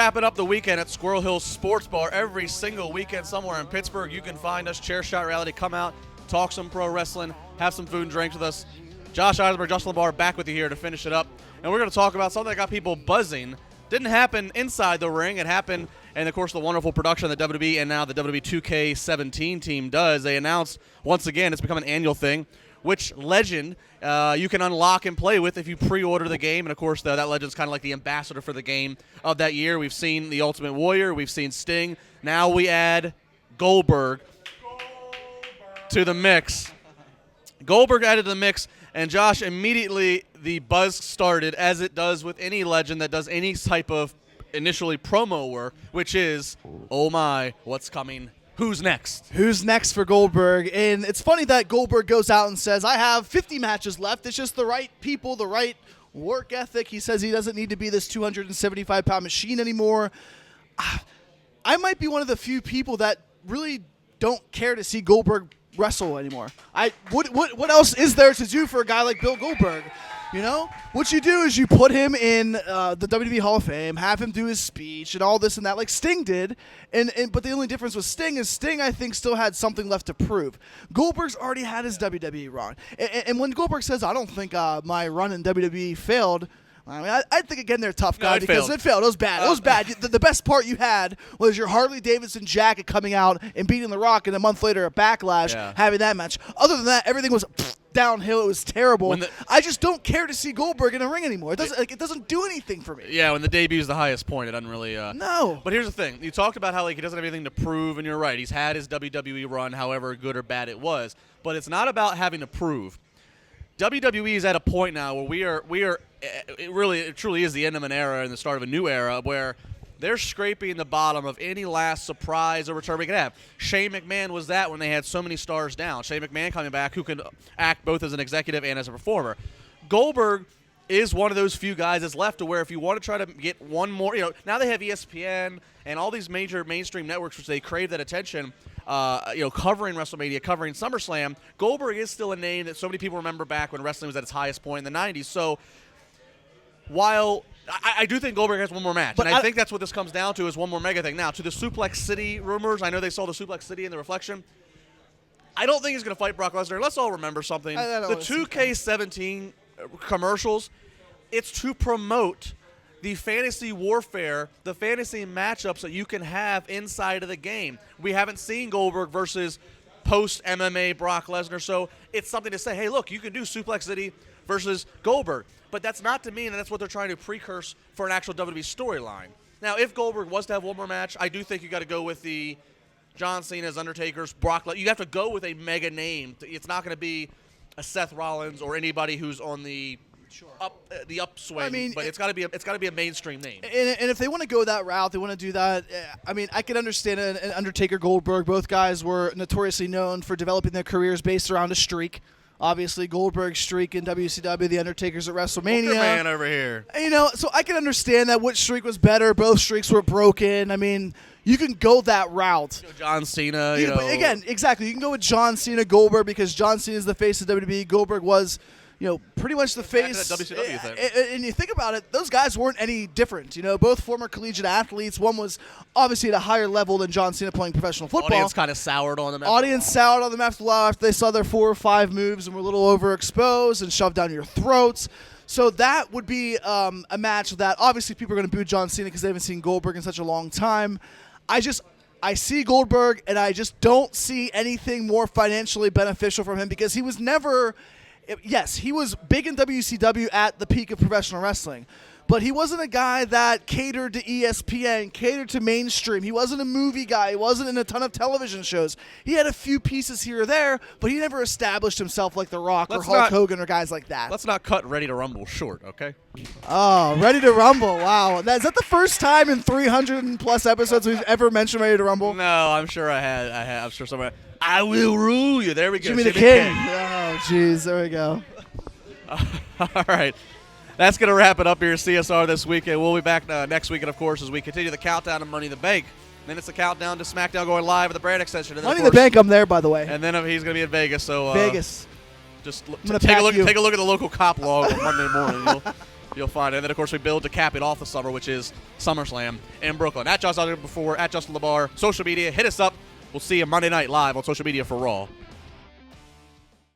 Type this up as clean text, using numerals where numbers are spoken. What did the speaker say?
wrapping up the weekend at Squirrel Hill Sports Bar. Every single weekend somewhere in Pittsburgh, you can find us. Chair Shot Reality. Come out, talk some pro wrestling, have some food and drinks with us. Josh Eisenberg, Justin LeBar back with you here to finish it up. And we're going to talk about something that got people buzzing. Didn't happen inside the ring. It happened, and of course, the wonderful production that WWE and now the WWE 2K17 team does. They announced, once again, it's become an annual thing, which legend you can unlock and play with if you pre-order the game. And, of course, that legend's kind of like the ambassador for the game of that year. We've seen The Ultimate Warrior. We've seen Sting. Now we add Goldberg to the mix. Goldberg added to the mix, and Josh, immediately the buzz started, as it does with any legend that does any type of initially promo work, which is, oh my, what's coming? Who's next? Who's next for Goldberg? And it's funny that Goldberg goes out and says, I have 50 matches left. It's just the right people, the right work ethic. He says he doesn't need to be this 275-pound machine anymore. I might be one of the few people that really don't care to see Goldberg wrestle anymore. What else is there to do for a guy like Bill Goldberg? You know, what you do is you put him in the WWE Hall of Fame, have him do his speech and all this and that, like Sting did. But the only difference with Sting is Sting, I think, still had something left to prove. Goldberg's already had his WWE run, and when Goldberg says, "I don't think my run in WWE failed," I mean, I think, again, they're a tough guy because it failed. It was bad. It was bad. The best part you had was your Harley-Davidson jacket coming out and beating The Rock, and a month later at Backlash having that match. Other than that, everything was downhill. It was terrible. I just don't care to see Goldberg in a ring anymore. It doesn't do anything for me. Yeah, when the debut is the highest point, it doesn't really. No. But here's the thing: you talked about how he doesn't have anything to prove, and you're right. He's had his WWE run, however good or bad it was. But it's not about having to prove. WWE is at a point now where we are. It truly is the end of an era and the start of a new era where they're scraping the bottom of any last surprise or return we could have. Shane McMahon was that when they had so many stars down. Shane McMahon coming back, who can act both as an executive and as a performer. Goldberg is one of those few guys that's left to where if you want to try to get one more, now they have ESPN and all these major mainstream networks which they crave that attention. Covering WrestleMania, covering SummerSlam, Goldberg is still a name that so many people remember back when wrestling was at its highest point in the 90s. So while I do think Goldberg has one more match, but I think that's what this comes down to is one more mega thing. Now, to the Suplex City rumors, I know they saw the Suplex City in the reflection. I don't think he's going to fight Brock Lesnar. Let's all remember something. The 2K17 commercials, it's to promote the fantasy warfare, the fantasy matchups that you can have inside of the game. We haven't seen Goldberg versus post-MMA Brock Lesnar, so it's something to say, hey, look, you can do Suplex City versus Goldberg. But that's not to mean that that's what they're trying to precurse for an actual WWE storyline. Now, if Goldberg was to have one more match, I do think you got to go with the John Cena's, Undertaker's, Brock Lesnar. You have to go with a mega name. It's not going to be a Seth Rollins or anybody who's on the upswing. I mean, but it's got to be a mainstream name. And if they want to go that route, they want to do that. I mean, I can understand an Undertaker, Goldberg. Both guys were notoriously known for developing their careers based around a streak. Obviously, Goldberg's streak in WCW, the Undertaker's at WrestleMania. Booker man over here. So I can understand that which streak was better. Both streaks were broken. I mean, you can go that route. John Cena, But again, exactly. You can go with John Cena, Goldberg, because John Cena is the face of WWE. Goldberg was, pretty much the face. WCW thing. And you think about it, those guys weren't any different. Both former collegiate athletes. One was obviously at a higher level than John Cena playing professional football. Audience kind of soured on them. Soured on them after a while after they saw their 4 or 5 moves and were a little overexposed and shoved down your throats. So that would be a match that obviously people are going to boo John Cena because they haven't seen Goldberg in such a long time. I see Goldberg, and I just don't see anything more financially beneficial from him because he was never – yes, he was big in WCW at the peak of professional wrestling, but he wasn't a guy that catered to ESPN, catered to mainstream. He wasn't a movie guy. He wasn't in a ton of television shows. He had a few pieces here or there, but he never established himself like The Rock or Hulk Hogan or guys like that. Let's not cut Ready to Rumble short, okay? Oh, Ready to Rumble. Wow. Is that the first time in 300-plus episodes we've ever mentioned Ready to Rumble? No, I'm sure I had. I'm sure somebody. I will rule you. There we go. Jimmy the King. Oh, jeez. There we go. All right. That's going to wrap it up here at CSR this weekend. We'll be back next weekend, of course, as we continue the countdown to Money in the Bank. Then it's the countdown to SmackDown going live at the brand extension. Money in the Bank, I'm there, by the way. And then he's going to be in Vegas. So Vegas. Just take a look at the local cop log on Monday morning. You'll find it. And then, of course, we build to cap it off the summer, which is SummerSlam in Brooklyn. At Josh before, at Justin LeBar, social media, hit us up. We'll see you Monday night live on social media for Raw.